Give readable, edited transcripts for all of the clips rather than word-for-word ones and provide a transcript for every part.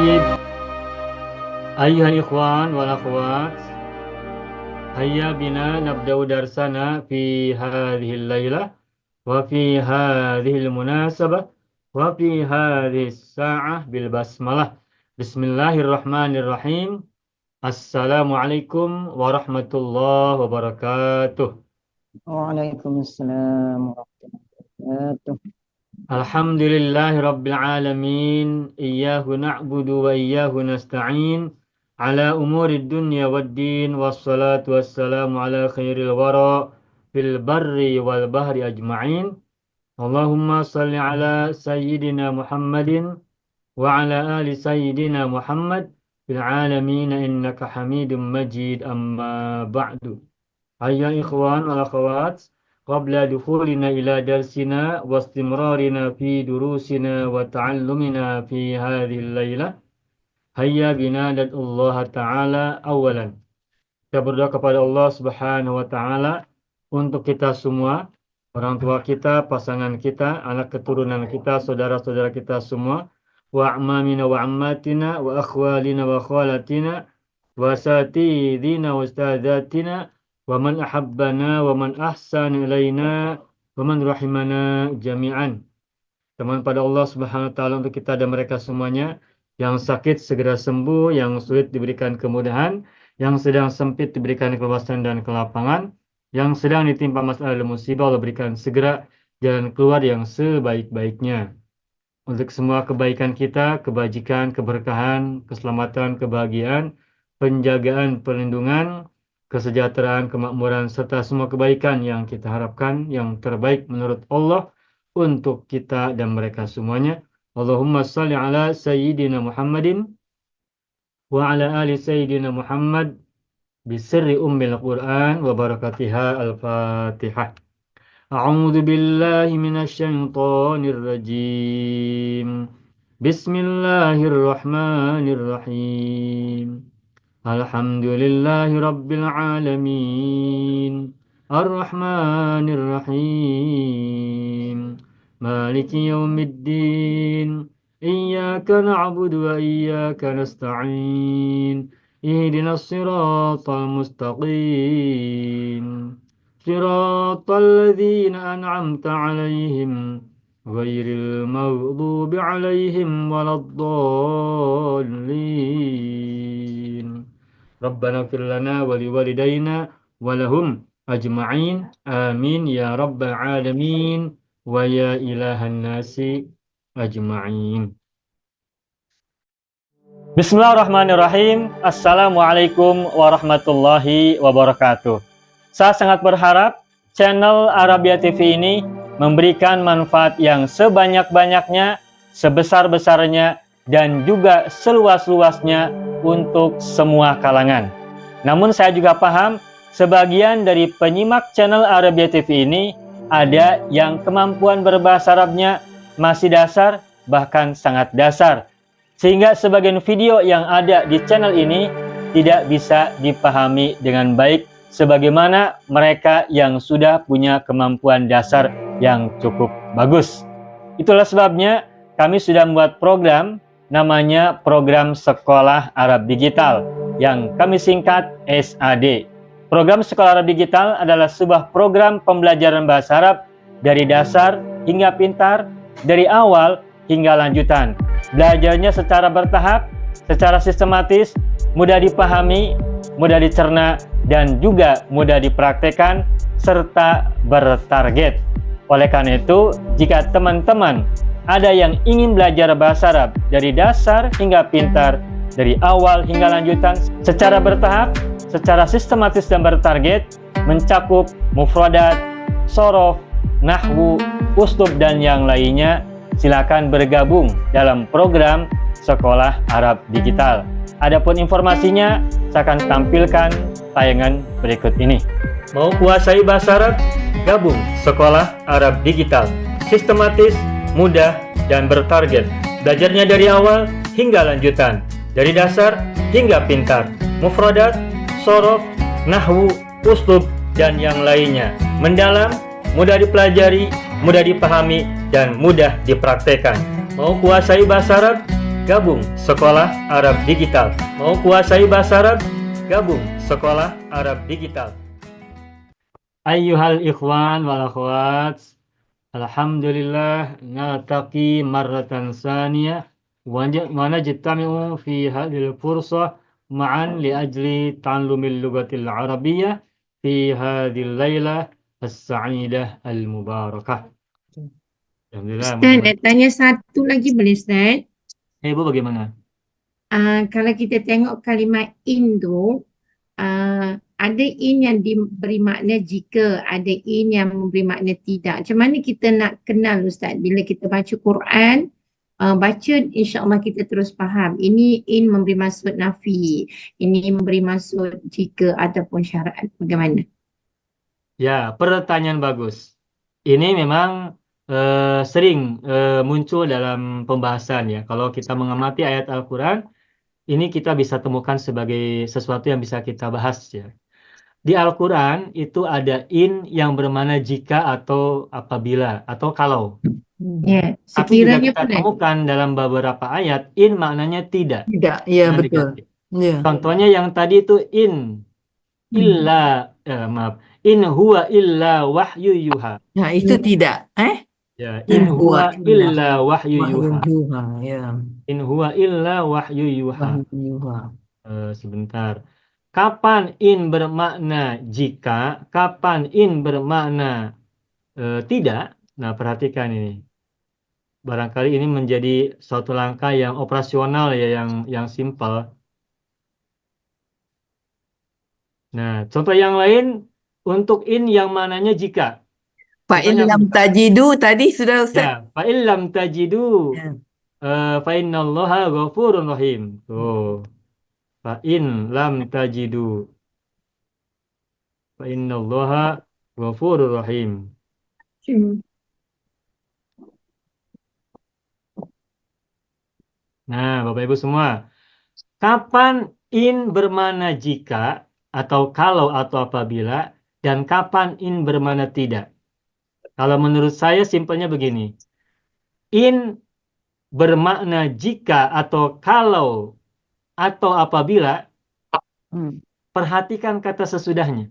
Majid. Ayyuhal ikhwan wal akhwat, hayya bina nabda'u darsana fi hadhil laylah wa fi hadhil munasabah wa fi hadhis sa'ah bil basmalah. Bismillahirrahmanirrahim. Assalamualaikum warahmatullahi wabarakatuh. Waalaikumsalam warahmatullahi wabarakatuh. Alhamdulillahi rabbil alamin. Iyyahu na'budu wa iyyahu nasta'in. Ala umurid dunya waddin. Wassalatu wassalamu ala khairil wara fil barri wal bahri ajma'in. Allahumma salli ala sayyidina Muhammadin wa ala ali sayyidina Muhammad fil alamin innaka hamidum majid, amma ba'du. Ayya ikhwan wal akhawat, qabla dukhulina ila darsina wa istimrarina fi durusina wa ta'allumina fi hadhil laylah, hayya bina Allah ta'ala awalan. Kita berdoa kepada Allah Subhanahu wa ta'ala untuk kita semua, orang tua kita, pasangan kita, anak keturunan kita, saudara-saudara kita semua, wa amamina wa ammatina wa akhwalina wa akhwalatina wa satidina wa ustadzatina wa man ahabbana wa man ahsana ilaina wa man rahimana jami'an. Teman pada Allah Subhanahu wa ta'ala untuk kita dan mereka semuanya, yang sakit segera sembuh, yang sulit diberikan kemudahan, yang sedang sempit diberikan keluasan dan kelapangan, yang sedang ditimpa masalah dan musibah Allah berikan segera jalan keluar yang sebaik-baiknya. Untuk semua kebaikan kita, kebajikan, keberkahan, keselamatan, kebahagiaan, penjagaan, perlindungan, kesejahteraan, kemakmuran, serta semua kebaikan yang kita harapkan, yang terbaik menurut Allah untuk kita dan mereka semuanya. Allahumma salli ala Sayyidina Muhammadin wa ala ali Sayyidina Muhammad bisirri ummil Qur'an wa barakatiha al-Fatihah. A'udzu billahi minasy syaithanir rajim. Bismillahirrahmanirrahim. Alhamdulillahi rabbil alamin. Ar-Rahmanir Rahim. Maliki yaumiddin. Iyyaka na'budu wa iyyaka nasta'in. Ihdinas siratal mustaqim. Siratal ladzina an'amta 'alaihim ghairil maghdubi 'alaihim waladdallin. Rabbana ighfir lana wa liwalidayna wa lahum ajma'in. Amin ya rabbal alamin wa ya ilahan nasi ajma'in. Bismillahirrahmanirrahim. Assalamualaikum warahmatullahi wabarakatuh. Saya sangat berharap channel Arabia TV ini memberikan manfaat yang sebanyak-banyaknya, sebesar-besarnya, dan juga seluas-luasnya untuk semua kalangan. Namun saya juga paham, sebagian dari penyimak channel Arabia TV ini ada yang kemampuan berbahasa Arabnya masih dasar, bahkan sangat dasar. Sehingga sebagian video yang ada di channel ini tidak bisa dipahami dengan baik sebagaimana mereka yang sudah punya kemampuan dasar yang cukup bagus. Itulah sebabnya kami sudah membuat program namanya Program Sekolah Arab Digital yang kami singkat SAD. Program Sekolah Arab Digital adalah sebuah program pembelajaran bahasa Arab dari dasar hingga pintar, dari awal hingga lanjutan. Belajarnya secara bertahap, secara sistematis, mudah dipahami, mudah dicerna, dan juga mudah dipraktekkan, serta bertarget. Oleh karena itu, jika teman-teman ada yang ingin belajar bahasa Arab dari dasar hingga pintar, dari awal hingga lanjutan, secara bertahap, secara sistematis dan bertarget, mencakup mufradat, sorof, nahwu, uslub, dan yang lainnya, silakan bergabung dalam program Sekolah Arab Digital. Adapun informasinya, saya akan tampilkan tayangan berikut ini. Mau kuasai bahasa Arab? Gabung Sekolah Arab Digital. Sistematis, mudah, dan bertarget. Belajarnya dari awal hingga lanjutan. Dari dasar hingga pintar. Mufradat, sorof, nahwu, uslub, dan yang lainnya. Mendalam, mudah dipelajari, mudah dipahami, dan mudah dipraktekkan. Mau kuasai bahasa Arab? Gabung Sekolah Arab Digital. Mau kuasai bahasa Arab? Gabung Sekolah Arab Digital. Ayyuhal ikhwan wal akhwat, alhamdulillah naltaqi marratan saniyah wa najtami'u fi hadhil fursah ma'an li ajli ta'allumil lughatil arabiyyah fi hadhil lailah as-sa'idah al-mubarakah. Alhamdulillah. Ustaz, nak tanya satu lagi boleh Ustaz? Ibu bagaimana? Kalau kita tengok kalimat in tu, ada in yang diberi makna jika, ada in yang memberi makna tidak. Macam mana kita nak kenal Ustaz bila kita baca Quran, baca insya-Allah kita terus faham. Ini in memberi maksud nafi, ini memberi maksud jika ataupun syarat. Bagaimana? Ya, pertanyaan bagus. Ini memang sering muncul dalam pembahasan ya. Kalau kita mengamati ayat Al-Quran, ini kita bisa temukan sebagai sesuatu yang bisa kita bahas ya. Di Al-Quran itu ada in yang bermakna jika atau apabila atau kalau. Ya, Tapi juga sekiranya kita pun ada. temukan dalam beberapa ayat in maknanya tidak. Tidak, ya Nah, betul. diganti. Ya. Contohnya yang tadi itu in in huwa illa wahyu yuha. Nah, itu tidak. Ya, in huwa illa wahyu yuha. Wahyuha, ya. In huwa illa wahyu yuha. Wahyuha. Sebentar. Kapan in bermakna jika, kapan in bermakna tidak? Nah, perhatikan ini. Barangkali ini menjadi suatu langkah yang operasional ya, yang simpel. Nah, contoh yang lain untuk in yang mananya jika. Fa'in Contohnya lam tajidu tadi sudah Ustaz. ya, fa'il lam tajidu Ya. fa'innallaha ghafurun rahim. Tuh. Fa'in lam tajidu fa'innallaha ghafurur rahim. Nah, Bapak Ibu semua, kapan in bermakna jika atau kalau atau apabila, dan kapan in bermakna tidak? Kalau menurut saya simpelnya begini. In bermakna jika atau kalau atau apabila, perhatikan kata sesudahnya.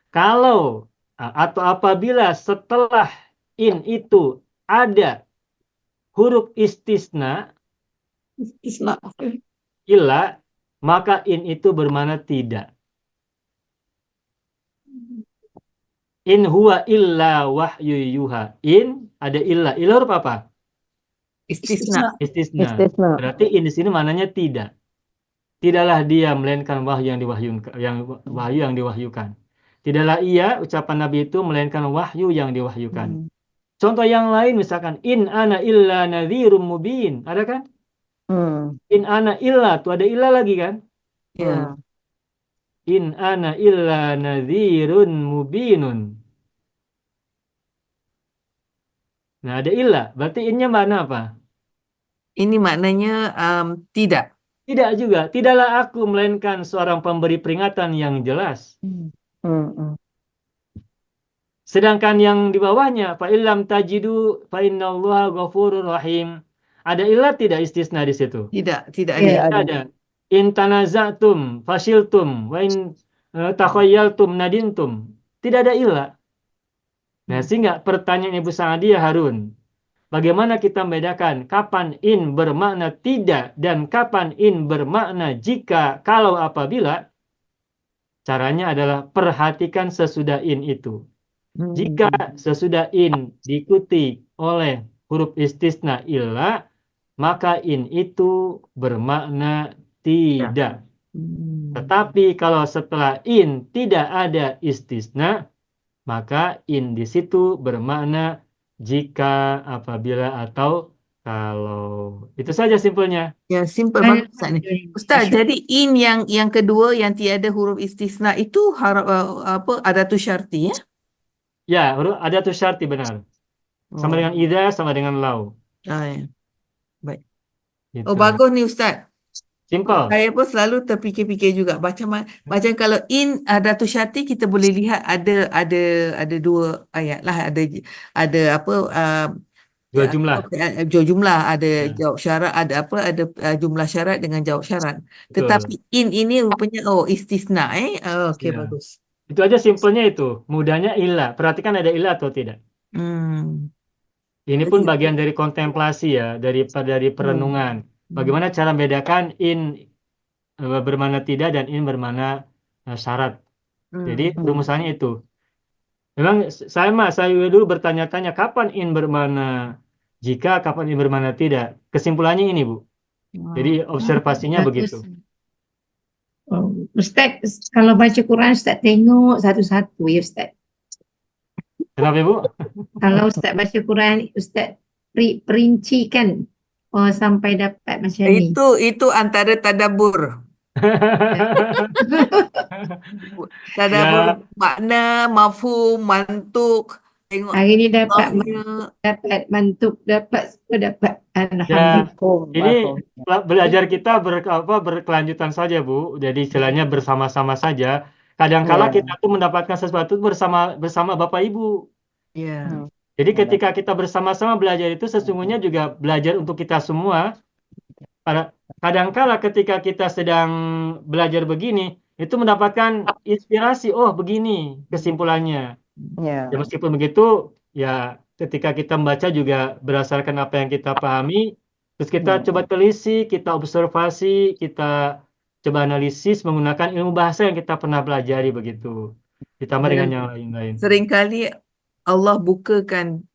Kalau atau apabila setelah in itu ada huruf istisna illa, maka in itu bermakna tidak. In huwa illa wahyu yuha. In ada illa. Illa huruf apa? Istisna. Istisna. Istisna. Berarti in di sini maknanya tidak. Tidaklah dia melainkan wahyu yang diwahyukan. Tidaklah ia, ucapan Nabi itu, melainkan wahyu yang diwahyukan. Contoh yang lain misalkan in ana illa nadhirum mubin. Ada kan? In ana illa, tuh ada illa lagi kan? Ya. In ana illa nadhirun mubinun. Nah, ada illa. Berarti innya mana apa? Ini maknanya tidak. Tidak juga. Tidaklah aku melainkan seorang pemberi peringatan yang jelas. Sedangkan yang di bawahnya, fa illam tajidu fa innallaha ghafurur rahim. Ada illa tidak istisna di situ? Tidak ada. Tidak Tidak ada. In tanaza'tum fasiltum wa in takhayyaltum nadintum. Tidak ada illa. Nah, sehingga pertanyaan Ibu Sa'adiyah Harun, bagaimana kita membedakan kapan in bermakna tidak dan kapan in bermakna jika, kalau, apabila? Caranya adalah perhatikan sesudah in itu. Jika sesudah in diikuti oleh huruf istisna illa, maka in itu bermakna tidak. Tetapi kalau setelah in tidak ada istisna, maka in di situ bermakna jika, apabila, atau kalau. Itu saja simpelnya. Ya, simple banget Ustaz ni. Ustaz, jadi in yang kedua yang tiada huruf istisna itu adatu syarti ya? Ya, ada tuh syarti benar. Sama dengan idza, sama dengan lau. Ya. Baik. Gitu. Oh, bagus ni Ustaz. Simple. Saya pun selalu terfikir-fikir juga macam kalau in adatu syarti kita boleh lihat ada dua ayat lah, ada apa Dua jumlah. jumlah, ada Ya, jawab syarat, ada apa, ada jumlah syarat dengan jawab syarat. betul. Tetapi in ini rupanya istisna okey, Ya. bagus. Itu aja simpelnya itu. Mudahnya illa. Perhatikan ada illa atau tidak. Hmm. Ini Jadi pun bagian dari kontemplasi ya, dari perenungan. Bagaimana cara membedakan in bermana tidak dan in bermana syarat. Jadi rumusannya itu. Memang saya dulu bertanya-tanya kapan in bermana jika, kapan in bermana tidak. Kesimpulannya ini, Bu. Jadi observasinya Bagus. begitu. Oh, Ustaz, kalau baca Quran Ustaz tengok satu-satu ya Ustaz. Kenapa, Bu? Kalau Ustaz baca Quran, Ustaz perincikan sampai dapat macam ni. itu antara tadabbur. Tadabbur Ya, makna, mafhum, mantuk, tengok Hari ni dapat Allahnya. mantuk, dapat ya. Alhamdulillah. Ini belajar kita berkelanjutan saja, Bu. Jadi istilahnya bersama-sama saja. Kadangkala Ya. kita tuh mendapatkan sesuatu bersama Bapak Ibu. Ya. Jadi ketika kita bersama-sama belajar itu sesungguhnya juga belajar untuk kita semua. Kadangkala ketika kita sedang belajar begini, itu mendapatkan inspirasi. Oh, begini kesimpulannya. Ya. Ya meskipun begitu, ya ketika kita membaca juga berdasarkan apa yang kita pahami, terus kita coba telisik, kita observasi, kita coba analisis menggunakan ilmu bahasa yang kita pernah pelajari begitu. Ditambah dengan yang lain-lain. Seringkali Allah bukakan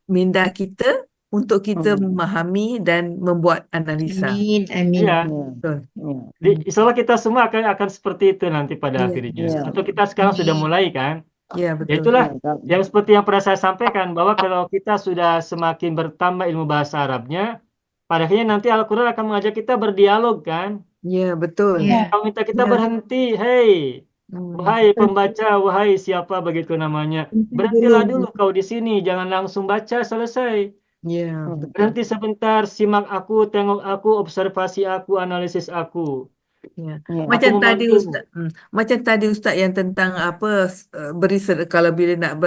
minda kita untuk kita memahami dan membuat analisa. Amin, amin. Iya. Betul. Jadi, insya Allah kita semua akan seperti itu nanti pada Iya. akhirnya. Iya. Atau kita sekarang sudah Amin. mulai kan? Ya, Ya betul. itulah yang seperti yang pernah saya sampaikan bahwa kalau kita sudah semakin bertambah ilmu bahasa Arabnya, pada akhirnya nanti Al-Quran akan mengajak kita berdialog kan? Ya, betul. Ya. Kalau minta kita Ya. berhenti, hey, wahai pembaca, wahai siapa begitu namanya, berhentilah dulu kau di sini, jangan langsung baca selesai. Ya, betul. Berhenti sebentar, simak aku, tengok aku, observasi aku, analisis aku. Ya. Ya. Macam Aku tadi membantu. Ustaz, macam tadi Ustaz yang tentang apa kalau bila nak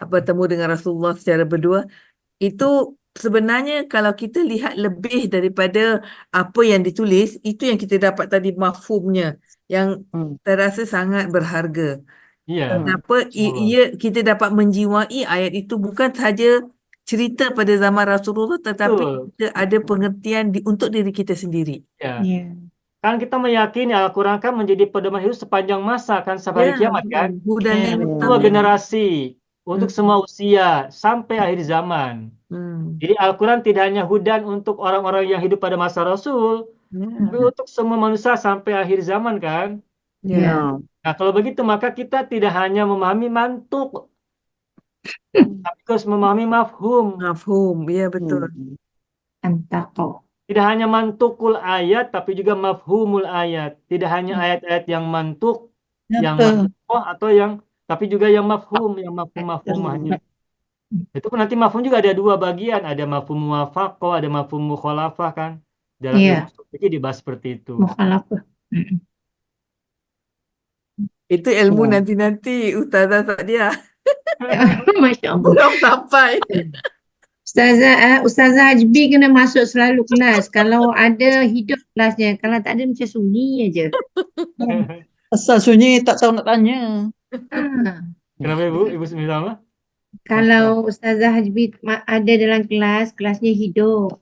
bertemu dengan Rasulullah secara berdua, itu sebenarnya kalau kita lihat lebih daripada apa yang ditulis, itu yang kita dapat tadi mafhumnya yang terasa sangat berharga. Iya. Kenapa kita dapat menjiwai ayat itu bukan sahaja cerita pada zaman Rasulullah, tetapi Betul. kita ada pengertian untuk diri kita sendiri. Ya. Ya. Kan kita meyakini Al-Quran kan menjadi pedoman hidup sepanjang masa kan sampai hari kiamat kan. Hudan Ya, lil Semua muttaqin. generasi untuk semua usia sampai akhir zaman. Jadi Al-Quran tidak hanya hudan untuk orang-orang yang hidup pada masa Rasul, tapi untuk semua manusia sampai akhir zaman kan. Ya. Nah kalau begitu maka kita tidak hanya memahami mantuk, tapi harus memahami mafhum. Mafhum, ya betul. Antaqo. Tidak hanya mantukul ayat, tapi juga mafhumul ayat. Tidak hanya ayat-ayat yang mantuk, yang mantukoh atau yang, tapi juga yang mafhum mafhumahnya. Itu pun nanti mafhum juga ada dua bagian, ada mafhum muwafaqah, ada mafhum mukhalafah kan. Dalam Iya. ilmu fikih dibahas seperti itu. Mukhalafah. Itu ilmu nanti-nanti Ustazah Sadiah Masya Allah. belum sampai. Ustazah Hajbi kena masuk selalu kelas. Kalau ada hidup kelasnya, kalau tak ada macam sunyi aja. Asal sunyi tak tahu nak tanya. Kenapa Ibu Smilama? Kalau Ustazah Hajbi ada dalam kelas, kelasnya hidup.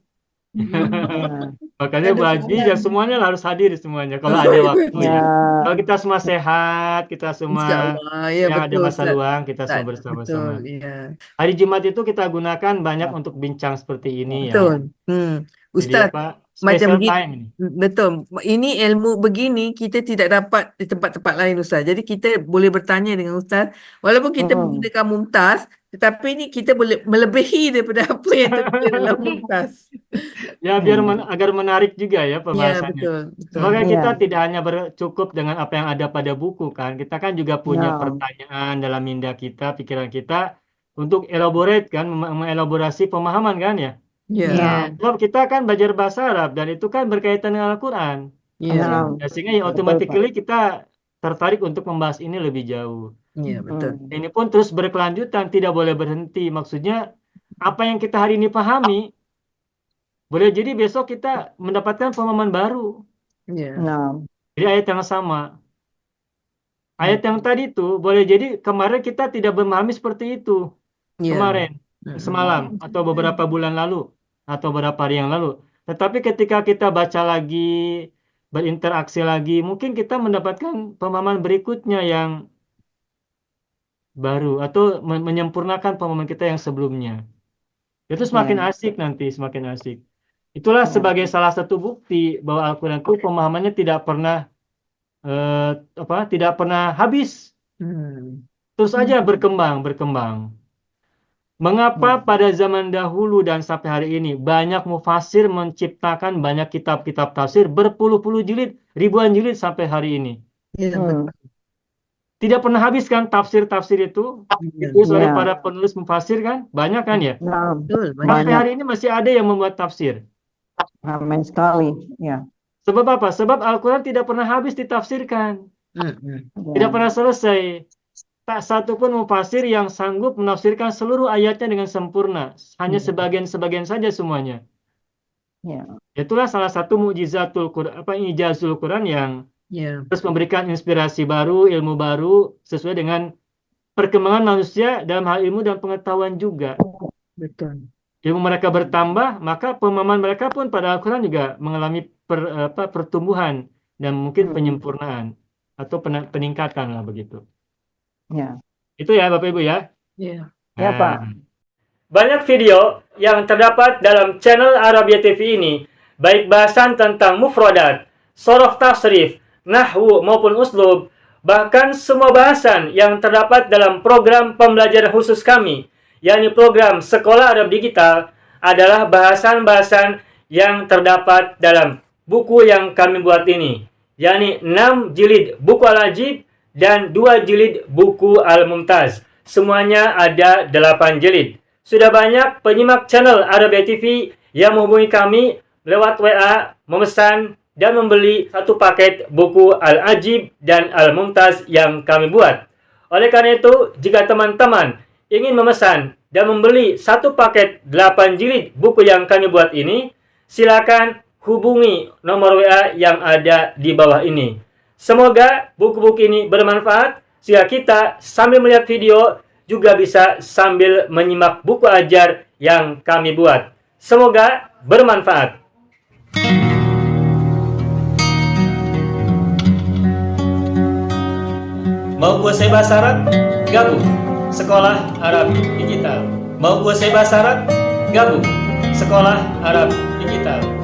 Makanya Bu Haji ya semuanya harus hadir semuanya kalau ada waktunya. Kalau kita semua sehat, kita semua InsyaAllah, ya yang ada betul masa Ustaz. luang, kita semua Betul, bersama-sama. ya. Hari Jumat itu kita gunakan banyak untuk bincang seperti ini ya. Betul. Jadi Ustaz, apa? macam Special time ini. betul. Ini ilmu begini kita tidak dapat di tempat-tempat lain Ustaz. Jadi kita boleh bertanya dengan Ustaz. Walaupun kita menggunakan mumtaz, tetapi ini kita boleh melebihi daripada apa yang tertulis dalam mumtaz. Ya biar agar menarik juga ya Ya, pembahasannya. betul. Sebagai kita tidak hanya bercukup dengan apa yang ada pada buku kan. Kita kan juga punya pertanyaan dalam minda kita, pikiran kita untuk elaborate kan, mengelaborasi pemahaman kan ya. Ya. Sebab kita kan belajar bahasa Arab dan itu kan berkaitan dengan Al-Quran. Ya. Sehingga ya automatically kita tertarik untuk membahas ini lebih jauh. Ya, betul. Ini pun terus berkelanjutan, tidak boleh berhenti. Maksudnya apa yang kita hari ini pahami, boleh jadi besok kita mendapatkan pemahaman baru Ya. Nah, dari ayat yang sama. Ayat yang tadi itu boleh jadi kemarin kita tidak memahami seperti itu Ya. kemarin, semalam, atau beberapa bulan lalu, atau beberapa hari yang lalu. Tetapi ketika kita baca lagi, berinteraksi lagi, mungkin kita mendapatkan pemahaman berikutnya yang baru, atau menyempurnakan pemahaman kita yang sebelumnya. Itu semakin asik nanti, semakin asik. Itulah sebagai salah satu bukti bahwa Al-Quran itu pemahamannya tidak pernah tidak pernah habis, terus saja berkembang. Mengapa pada zaman dahulu dan sampai hari ini banyak mufasir menciptakan banyak kitab-kitab tafsir berpuluh-puluh jilid, ribuan jilid sampai hari ini? Ya, betul. Tidak pernah habis kan tafsir-tafsir itu? Ditulis oleh para penulis mufasir kan? Banyak kan ya? nah, Betul, Sampai banyak. hari ini masih ada yang membuat tafsir. ramai sekali. Ya. Sebab apa? Sebab Al-Quran tidak pernah habis ditafsirkan. Tidak Ya. pernah selesai. Tak satu pun mufasir yang sanggup menafsirkan seluruh ayatnya dengan sempurna. Hanya sebagian-sebagian saja semuanya. Ya. Itulah salah satu mukjizatul Quran, ijazul Quran yang Ya. terus memberikan inspirasi baru, ilmu baru sesuai dengan perkembangan manusia dalam hal ilmu dan pengetahuan juga. Betul. Ilmu mereka bertambah, maka pemahaman mereka pun pada Al-Quran juga mengalami pertumbuhan dan mungkin penyempurnaan atau peningkatan lah begitu. Ya. Itu ya Bapak Ibu ya. Ya. Ya, Pak. Banyak video yang terdapat dalam channel Arabia TV ini, baik bahasan tentang mufradat, sorof tasrif, nahwu maupun uslub, bahkan semua bahasan yang terdapat dalam program pembelajaran khusus kami, yakni program Sekolah Arab Digital, adalah bahasan-bahasan yang terdapat dalam buku yang kami buat ini, yakni 6 jilid buku Al-Ajib dan 2 jilid buku Al-Mumtaz. Semuanya ada 8 jilid. Sudah banyak penyimak channel Arabia TV yang menghubungi kami lewat WA, memesan dan membeli satu paket buku Al-Ajib dan Al-Mumtaz yang kami buat. Oleh karena itu, jika teman-teman ingin memesan dan membeli satu paket 8 jilid buku yang kami buat ini, silakan hubungi nomor WA yang ada di bawah ini. Semoga buku-buku ini bermanfaat sehingga kita sambil melihat video juga bisa sambil menyimak buku ajar yang kami buat. Semoga bermanfaat. Mau kuasai bahasa Arab? Gabung Sekolah Arab Digital. Mau kuasai bahasa Arab? Gabung Sekolah Arab Digital.